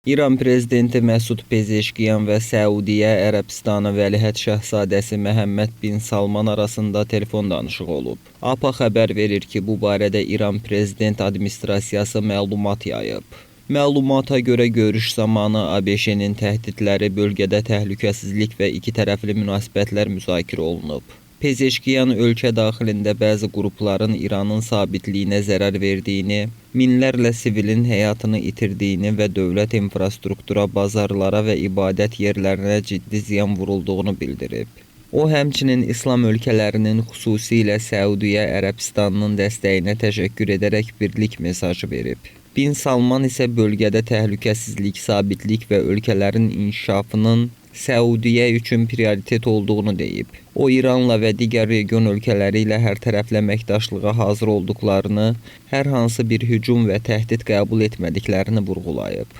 İran prezidenti Məsud Pezeşkiyan və Səudiyyə Ərəbistanı Vəliəhd Şahzadəsi Məhəmməd bin Salman arasında telefon danışığı olub. APA xəbər verir ki, bu barədə İran prezident administrasiyası məlumat yayıb. Məlumata görə görüş zamanı ABŞ-nin təhdidləri, bölgədə təhlükəsizlik və ikitərəfli münasibətlər müzakirə olunub. Pezeşkiyan ölkə daxilində bəzi qrupların İranın sabitliyinə zərər verdiyini, minlərlə sivilin həyatını itirdiyini və dövlət infrastruktura, bazarlara və ibadət yerlərinə ciddi ziyan vurulduğunu bildirib. O, həmçinin İslam ölkələrinin, xüsusilə Səudiyyə Ərəbistanının dəstəyinə təşəkkür edərək birlik mesajı verib. Bin Salman isə bölgədə təhlükəsizlik, sabitlik və ölkələrin inkişafının Səudiyyə üçün prioritet olduğunu deyib. O, İranla və digər region ölkələri ilə hərtərəfli əməkdaşlığa hazır olduqlarını, hər hansı bir hücum və təhdid qəbul etmədiklərini vurğulayıb.